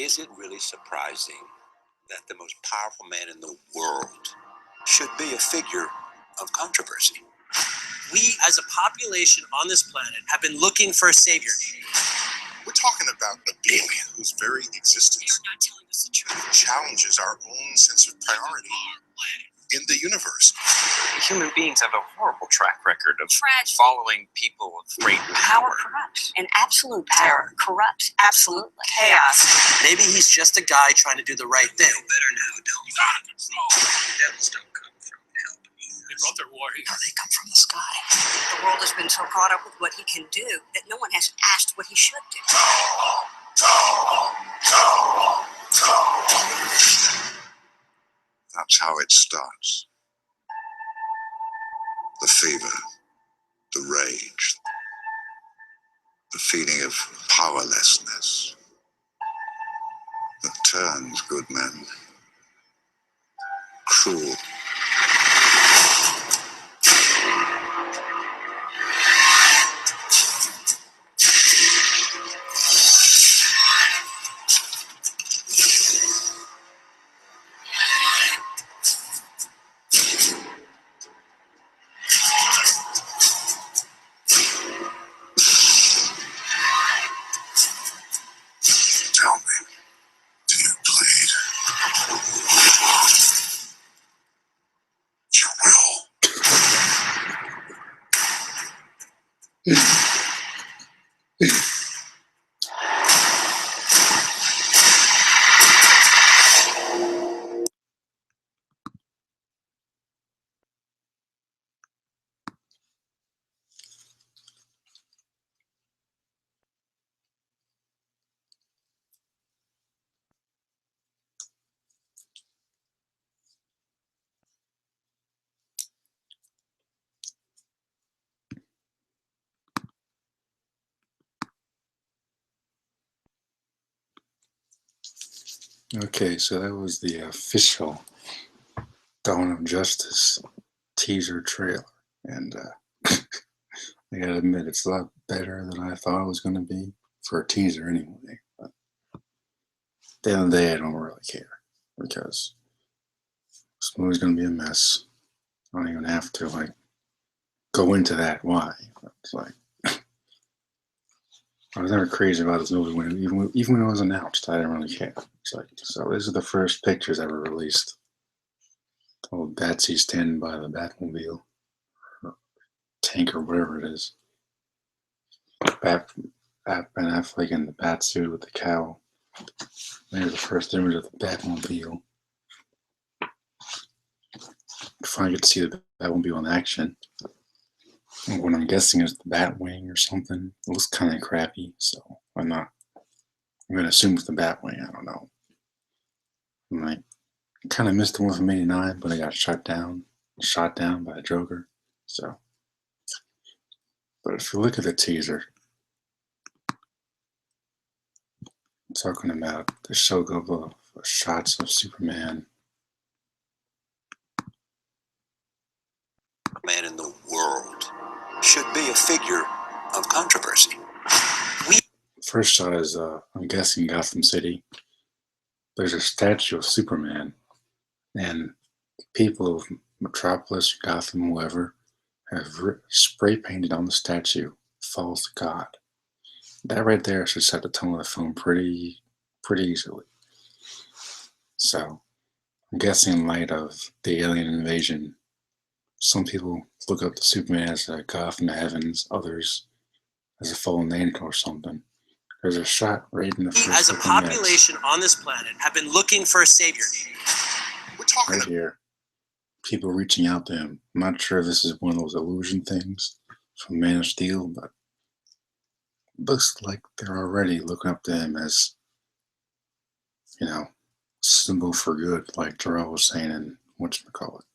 Is it really surprising that the most powerful man in the world should be a figure of controversy? We, as a population on this planet, have been looking for a savior. We're talking about an alien whose very existence challenges our own sense of priority in the universe. Human beings have a horrible track record of following people of great power. Corrupts, and absolute power corrupts absolutely. Chaos. Maybe he's just a guy trying to do the right thing. Better now, don't. He's out of control. Devils don't come from hell. They brought their warriors. No, they come from the sky. The world has been so caught up with what he can do that no one has asked what he should do. That's how it starts. The fever, the rage, the feeling of powerlessness that turns good men cruel. Tell me, do you bleed? You will. Okay, so that was the official Dawn of Justice teaser trailer, and I gotta admit it's a lot better than I thought it was going to be for a teaser anyway. But at the end of the day, I don't really care because this movie's going to be a mess. I don't even have to like go into that why. It's like I was never crazy about this movie even when it was announced. I didn't really care. It's like, so these are the first pictures ever released. Old Batsy standing by the Batmobile, or tank or whatever it is. Ben Affleck in the bat suit with the cowl. There's the first image of the Batmobile. Finally get to see the Batmobile in action. What I'm guessing is the Batwing or something. It looks kind of crappy, so I'm going to assume it's the Batwing. I don't know. I kind of missed the one from '89, but I got shot down by the Joker. So, but if you look at the teaser, talking about the show of shots of Superman. Man in the world should be a figure of controversy. First shot is, I'm guessing, Gotham City. There's a statue of Superman, and people of Metropolis, Gotham, whoever, have spray painted on the statue, "Falls to God." That right there should set the tone of the film pretty easily. So, I'm guessing in light of the alien invasion, some people look up to Superman as a god from the heavens, others as a fallen angel or something. There's a shot right in the first. As a population on this planet, have been looking for a savior. We're talking right here. People reaching out to him. I'm not sure if this is one of those illusion things from Man of Steel, but it looks like they're already looking up to him as, symbol for good, like Jarrell was saying in whatchamacallit.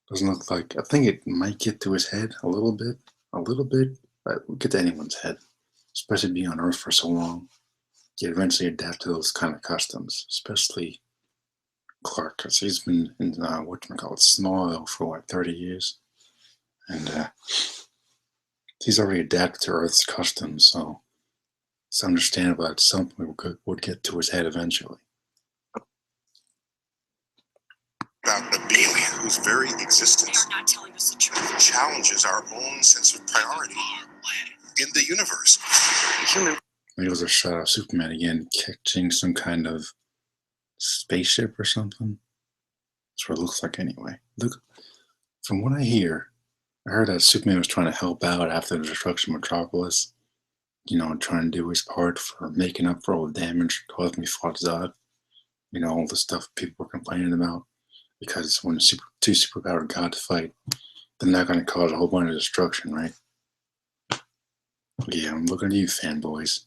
Doesn't look like, I think it might get to his head a little bit, but we'll get to anyone's head, especially being on Earth for so long. You eventually adapt to those kind of customs, especially Clark, because he's been in Smallville for 30 years, and he's already adapted to Earth's customs. So It's understandable that something would get to his head eventually. About a being whose very existence They're not telling us the truth. challenges our own sense of priority in the universe. Human Maybe it was a shot of Superman again, catching some kind of spaceship or something. That's what it looks like anyway. Look, from what I heard that Superman was trying to help out after the destruction of Metropolis. You know, trying to do his part for making up for all the damage caused when he fought Zod. You know, all the stuff people were complaining about. Because when two superpowered gods fight, they're not going to cause a whole bunch of destruction, right? Yeah, I'm looking at you, fanboys.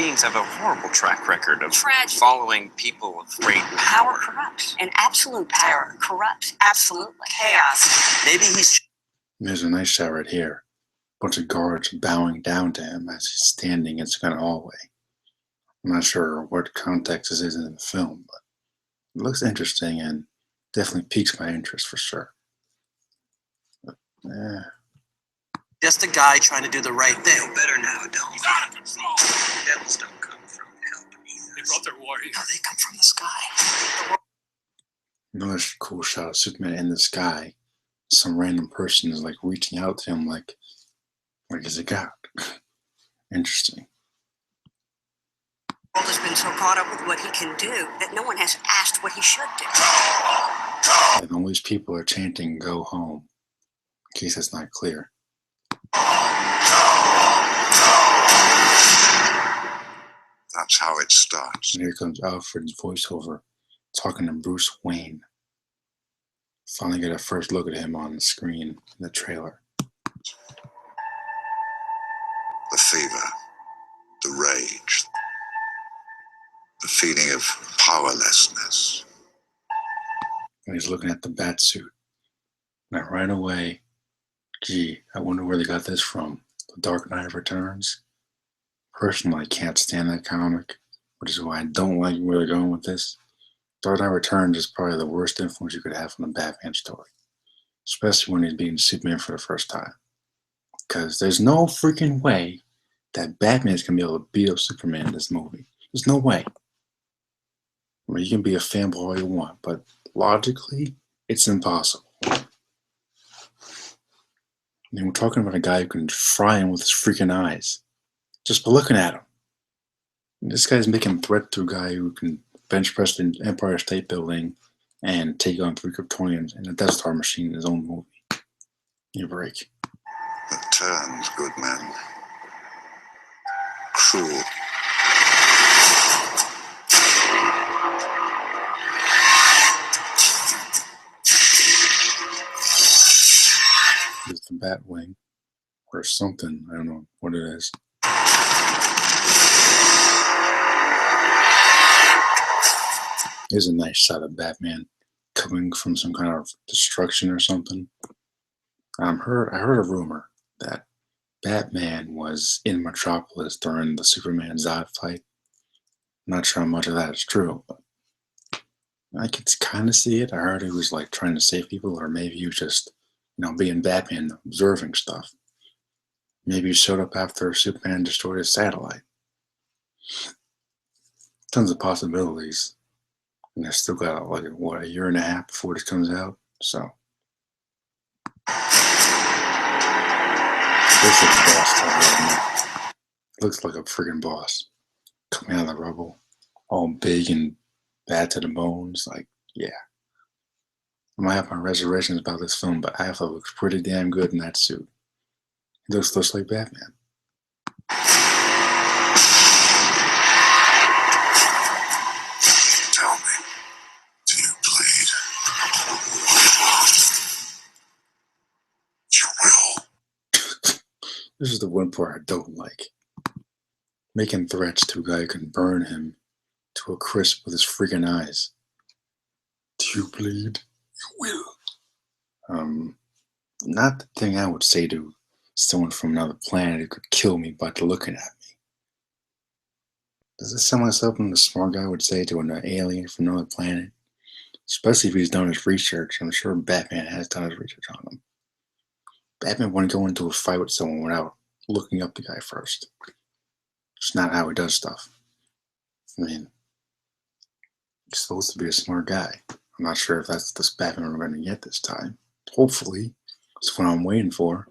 beings have a horrible track record of Tragedy. following people with great Power power. corrupts, and absolute power corrupts absolutely. Chaos. Maybe he's There's a nice shot right here. Bunch of guards bowing down to him as he's standing in some kind of hallway. I'm not sure what context this is in the film, but it looks interesting and definitely piques my interest for sure. But, just a guy trying to do the right thing. Feel better now, don't you? Out of control. Devils don't come from hell beneath They us. brought their warriors. No, they come from the sky. another cool shot of Superman in the sky. Some random person is like reaching out to him like he's a god. Interesting. The world has been so caught up with what he can do that no one has asked what he should do. And all these people are chanting "Go home." In case that's not clear. That's how it starts. And here comes Alfred's voiceover talking to Bruce Wayne. Finally get a first look at him on the screen in the trailer. The fever, the rage, the feeling of powerlessness. And he's looking at the bat suit. Now right away, gee, I wonder where they got this from. The Dark Knight Returns. Personally, I can't stand that comic, which is why I don't like where they're going with this. Dark Knight Returns is probably the worst influence you could have on a Batman story. Especially when he's beating Superman for the first time. Because there's no freaking way that Batman's going to be able to beat up Superman in this movie. There's no way. I mean, you can be a fanboy all you want, but logically, it's impossible. I mean, we're talking about a guy who can fry him with his freaking eyes. Just by looking at him. And this guy's making threat to a guy who can bench press the Empire State Building and take on 3 Kryptonians in a Death Star machine in his own movie. You break. The terms, good man. Cruel. There's the Batwing. Or something. I don't know what it is. Here's a nice shot of Batman coming from some kind of destruction or something. I heard a rumor that Batman was in Metropolis during the Superman Zod fight. I'm not sure how much of that is true, but I could kind of see it. I heard he was like trying to save people, or maybe he was just, being Batman, observing stuff. Maybe he showed up after Superman destroyed his satellite. Tons of possibilities. And I still got a year and a half before this comes out. So this is boss type right now. Looks like a friggin' boss. Coming out of the rubble. All big and bad to the bones. Like, yeah. I might have my reservations about this film, but Affleck looks pretty damn good in that suit. He looks just like Batman. Tell me, do you bleed? You will. This is the one part I don't like. Making threats to a guy who can burn him to a crisp with his freaking eyes. Do you bleed? You will. Not the thing I would say to someone from another planet who could kill me by looking at me. Does this sound like something a smart guy would say to an alien from another planet? Especially if he's done his research. I'm sure Batman has done his research on him. Batman wouldn't go into a fight with someone without looking up the guy first. It's not how he does stuff. I mean, he's supposed to be a smart guy. I'm not sure if that's the Batman we're going to get this time. Hopefully, that's what I'm waiting for.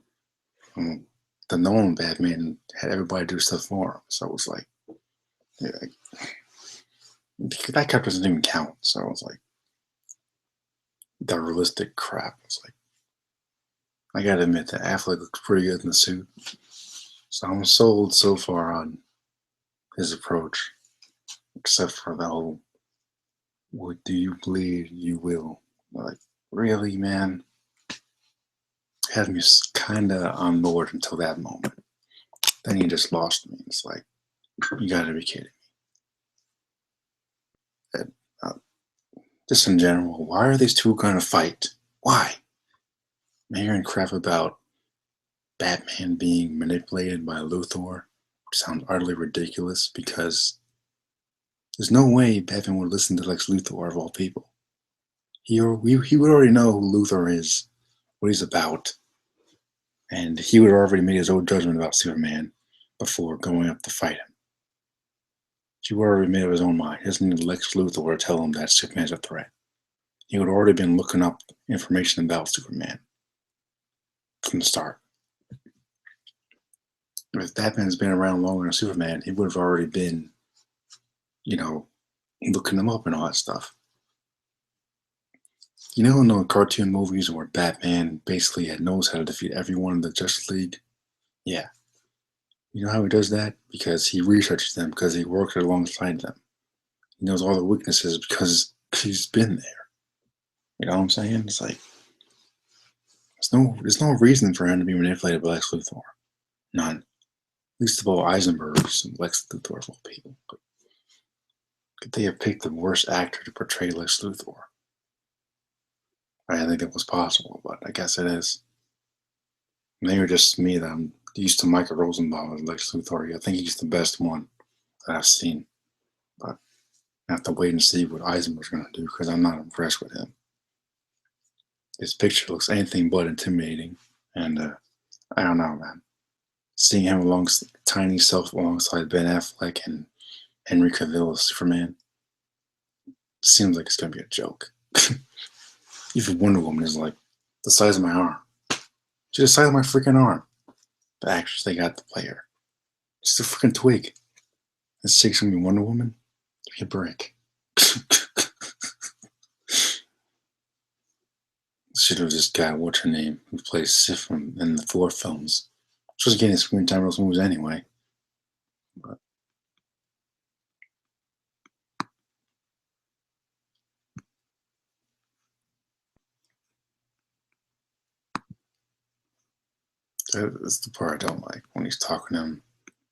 The Nolan Batman had everybody do stuff for him, so it was like, yeah, that character doesn't even count. So it was like the realistic crap. It's like, I gotta admit that Affleck looks pretty good in the suit. So I'm sold so far on his approach, except for the whole, what do you bleed, you will. Like, really, man? Had me kinda on board until that moment. Then he just lost me. It's like, you gotta be kidding me. Just in general, why are these two gonna fight? Why? I'm hearing crap about Batman being manipulated by Luthor, which sounds utterly ridiculous because there's no way Batman would listen to Lex Luthor of all people. He would already know who Luthor is, what he's about, and he would have already made his own judgment about Superman before going up to fight him. He would have already made up his own mind. He doesn't need Lex Luthor to tell him that Superman's a threat. He would have already been looking up information about Superman from the start. If Batman's been around longer than Superman, he would have already been, looking him up and all that stuff. In the cartoon movies where Batman basically knows how to defeat everyone in the Justice League? Yeah. You know how he does that? Because he researches them, because he worked alongside them. He knows all the weaknesses because he's been there. You know what I'm saying? It's like, there's no reason for him to be manipulated by Lex Luthor. None. Least of all Eisenberg's and Lex Luthor of all people. Could they have picked the worst actor to portray Lex Luthor? I didn't think that was possible, but I guess it is. Maybe just me that I'm used to Michael Rosenbaum as Lex Luthor. I think he's the best one that I've seen. But I have to wait and see what Eisenberg's going to do because I'm not impressed with him. His picture looks anything but intimidating. And I don't know, man. Seeing him tiny self alongside Ben Affleck and Henry Cavill as Superman seems like it's going to be a joke. Even Wonder Woman is like the size of my arm. She's the size of my freaking arm. The actress they got to play her. Just a freaking twig. This chick's gonna be Wonder Woman? Give me a break. Should have just got what's her name, who plays Sif in the Thor films. She was getting screen time in those movies anyway. But that's the part I don't like, when he's talking to him,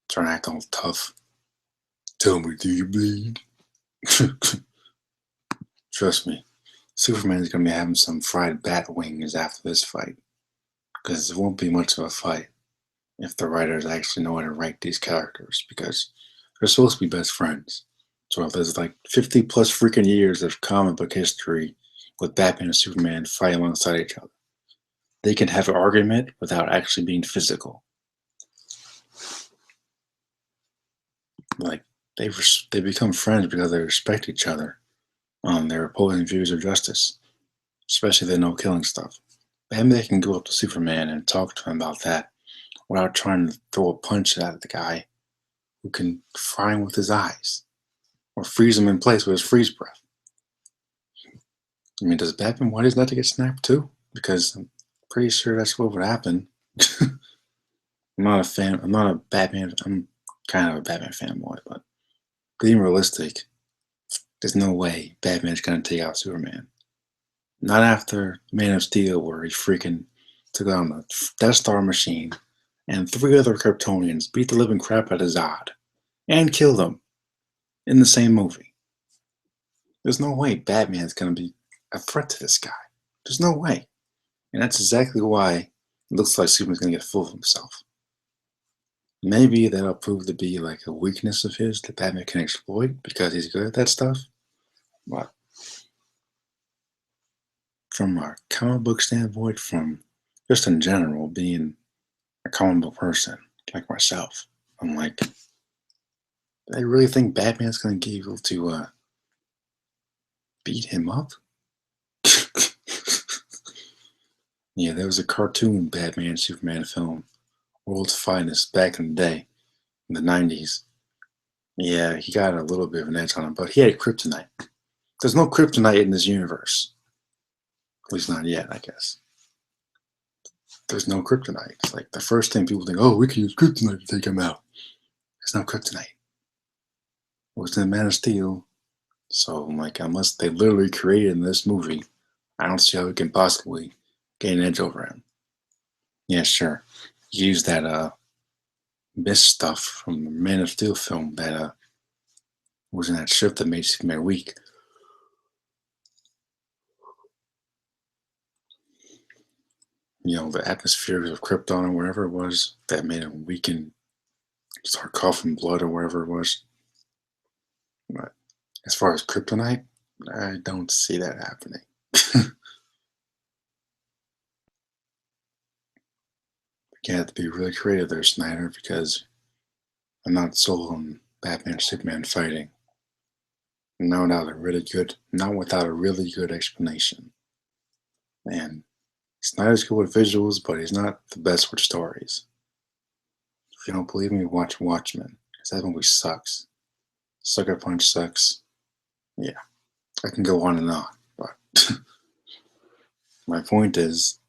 trying to act all tough. Tell me, do you bleed? Trust me, Superman's gonna be having some fried bat wings after this fight. Because it won't be much of a fight if the writers actually know how to write these characters, because they're supposed to be best friends. So if there's like 50 plus freaking years of comic book history with Batman and Superman fighting alongside each other, they can have an argument without actually being physical. Like, they become friends because they respect each other on their opposing views of justice, especially the no-killing stuff. Maybe they can go up to Superman and talk to him about that without trying to throw a punch at the guy who can fry him with his eyes or freeze him in place with his freeze breath. I mean, does Batman want his nut to get snapped too? Because I'm pretty sure that's what would happen. I'm not a fan. I'm not a Batman. I'm kind of a Batman fanboy, but being realistic, there's no way Batman's gonna take out Superman. Not after Man of Steel, where he freaking took on the Death Star machine and 3 other Kryptonians, beat the living crap out of Zod, and killed them in the same movie. There's no way Batman's gonna be a threat to this guy. There's no way. And that's exactly why it looks like Superman's gonna get full of himself. Maybe that'll prove to be like a weakness of his that Batman can exploit because he's good at that stuff. But from a comic book standpoint, from just in general, being a comic book person like myself, I'm like, They really think Batman's gonna be able to beat him up? Yeah, there was a cartoon Batman Superman film, World's Finest, back in the day, in the 90s. Yeah, he got a little bit of an edge on him, but he had kryptonite. There's no kryptonite in this universe. At least not yet, I guess. There's no kryptonite. It's like the first thing people think, oh, we can use kryptonite to take him out. There's no kryptonite. It was in Man of Steel. So, like, unless they literally created in this movie, I don't see how we can possibly get an edge over him. Yeah, sure. Use that mist stuff from the Man of Steel film that was in that ship that made Superman weak. You know, the atmosphere of Krypton or wherever it was that made him weak and start coughing blood or wherever it was. But as far as kryptonite, I don't see that happening. You have to be really creative there, Snyder, because I'm not sold on Batman Superman fighting. Not without a really good explanation. And Snyder's good with visuals, but he's not the best with stories. If you don't believe me, watch Watchmen, because that movie sucks. Sucker Punch sucks. Yeah, I can go on and on, but my point is,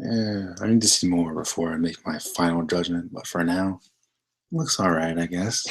I need to see more before I make my final judgment, but for now, it looks alright, I guess.